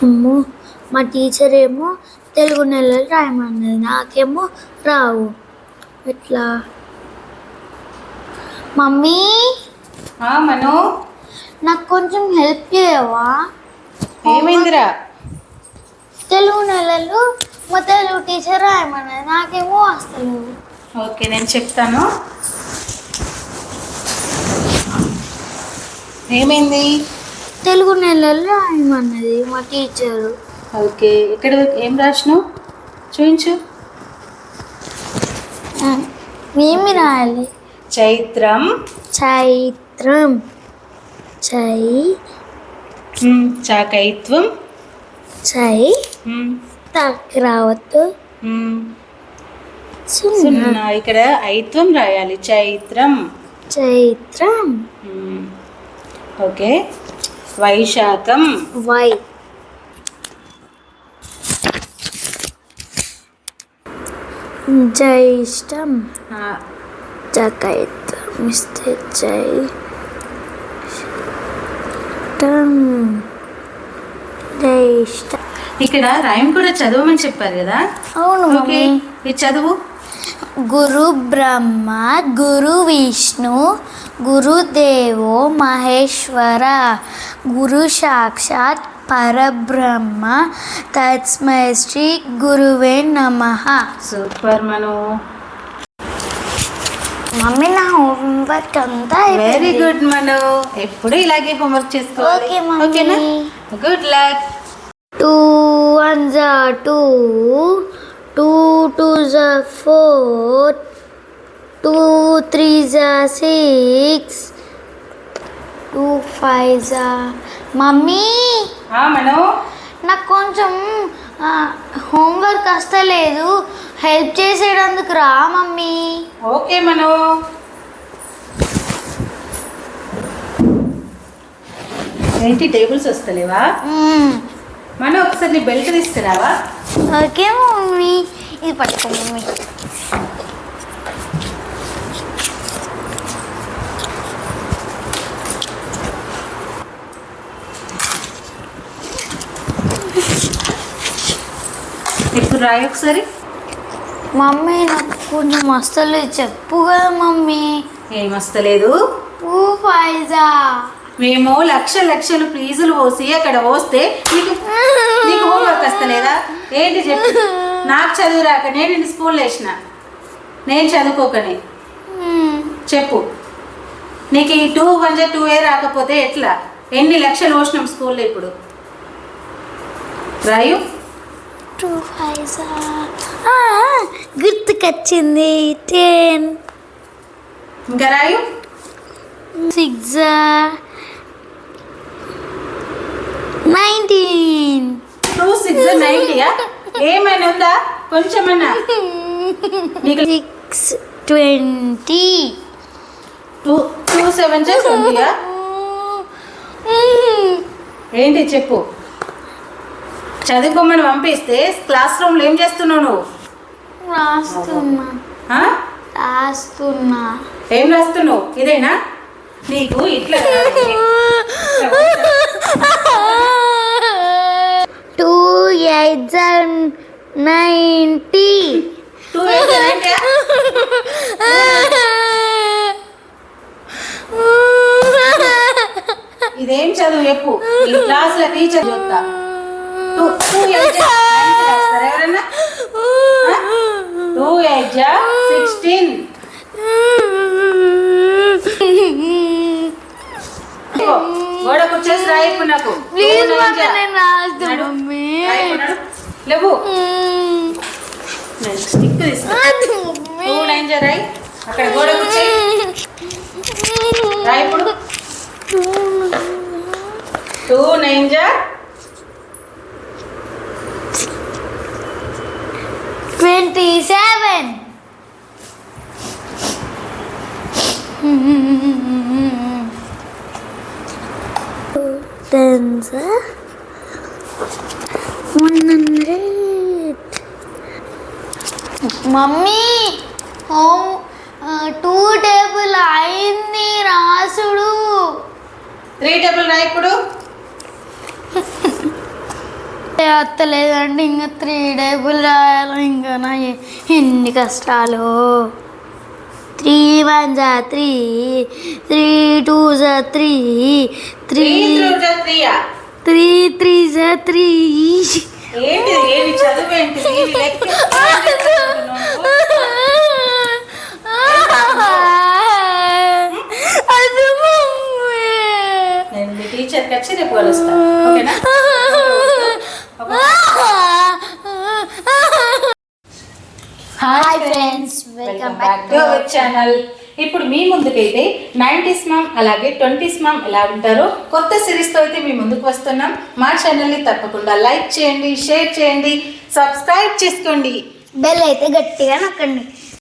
అమ్మో, మా టీచర్ ఏమో తెలుగు నెలలు రాయమన్నది, నాకేమో రావు. ఎట్లా? మమ్మీ, మను, నాకు కొంచెం హెల్ప్ చేయవా? ఏమైందిరా? తెలుగు నెలలు మా తెలుగు టీచర్ రాయమన్నది, నాకేమో వస్తలేవు. ఓకే, నేను చెప్తాను. ఏమైంది? తెలుగు నెలలు రాయమన్నది మా టీచరు. ఓకే, ఇక్కడ ఏం రాసినావు? చూపించు. ఏమి రాయాలి? చైత్రం. చైత్రం. చాకైత్వం. తక్ రావద్దు. సున్నా. ఇక్కడ ఐత్వం రాయాలి. చైత్రం. చైత్రం. ఓకే, వైశాఖం. జ్యేష్టం. జకైత్వం ఇస్తే జ్యేష్టం. ఇక్కడ రైమ్ కూడా చదవమని చెప్పారు కదా? అవును. ఓకే, ఇది చదువు. గురు బ్రహ్మ గురు విష్ణు గురుదేవో మహేశ్వర గురు సాక్షాత్ పరబ్రహ్మ తస్మై శ్రీ గురువే నమః. సూపర్ మను. మమ్మీ, నా హోంవర్క్ అంతా వెరీ గుడ్ మను. ఎప్పుడు ఇలాగే హోంవర్క్ చేసుకోవాలి. Okay mummy. ఓకేనా? Good luck. 2 1s 2, 2 2s 4, 2 3s 6, 2 5s. Mummy, మను, నాకు కొంచెం హోంవర్క్ వస్తలేదు, హెల్ప్ చేసేటందుకు రా మమ్మీ. ఓకే మను. ఏంటి టేబుల్స్ వస్తలేవా? మను, ఒకసారి నీ బెల్ట్ తీసుకురావా? ఓకే మమ్మీ, ఇది పట్టుకో మమ్మీ. ఇప్పుడు రాయి ఒకసారి. మమ్మీ, నాకు కొంచెం వస్తలేదు, చెప్పు కదా మమ్మీ. ఏం వస్తలేదు? 2 5s. మేము లక్షలు ప్లీజులు పోసి అక్కడ పోస్తే నీకు హోంవర్క్ వస్తలేదా? ఏంటి చెప్పు. నాకు చదువు రాక నేను స్కూల్లో వేసిన, నేను చదువుకోకనే. చెప్పు, నీకు ఈ 2 1 2 రాకపోతే ఎట్లా? ఎన్ని లక్షలు పోసినాం స్కూల్లో. ఇప్పుడు రాయు. 2 5s. గుర్తుకొచ్చింది. 10. ఇంకా రాయు. 6 19. 2 6 90. ఏమైనా ఉందా కొంచెమన్నా? 6 20. 2 7 20. ఏంటి చెప్పు. చదువుకోమని పంపిస్తే క్లాస్ రూమ్లో ఏం చేస్తున్నావు నువ్వు? రాస్తున్నా. ఏం రాస్తున్నావు? ఇదేనా నీకు? ఇట్లా 2 8s 90. 2 8 90. ఇదేం చదువు చెప్పు. ఈ క్లాస్లో టీచర్ చూస్తా. 2 8 రాస్తారా ఎవరన్నా? 2 8 16. గోడ కూర్చేసి రాయిపు నాకు. లేవు, స్టిక్ తీస్తా. 2 9 రాయి. అక్కడ గోడ కూర్చే రాయిప్పుడు. 2 9 27. 10s 100. మమ్మీ, హోమ్ 2 టేబుల్ అయింది రాసుడు. 3 టేబుల్ రాయి ఇప్పుడు. అత్తలేదండి, ఇంకా 3 డేబుల్ రాయాలి. ఇంకా నా ఎన్ని కష్టాలు. 3 1 3, 3 2 3, 3 3 3 3. ఏంటిది ఏమి చదువు ఏంటిది ఇవి లెక్క నేను మీ టీచర్కి వచ్చి రేపు కలుస్తాను ఓకేనా. Hi friends, welcome back to our channel. ఇప్పుడు మీ ముందుకైతే 90s మామ్ అలాగే 20s మామ్ ఎలా ఉంటారో కొత్త సిరీస్తో అయితే మీ ముందుకు వస్తున్నాం. మా ఛానల్ని తప్పకుండా లైక్ చేయండి, షేర్ చేయండి, సబ్స్క్రైబ్ చేసుకోండి, బెల్ అయితే గట్టిగా నొక్కండి.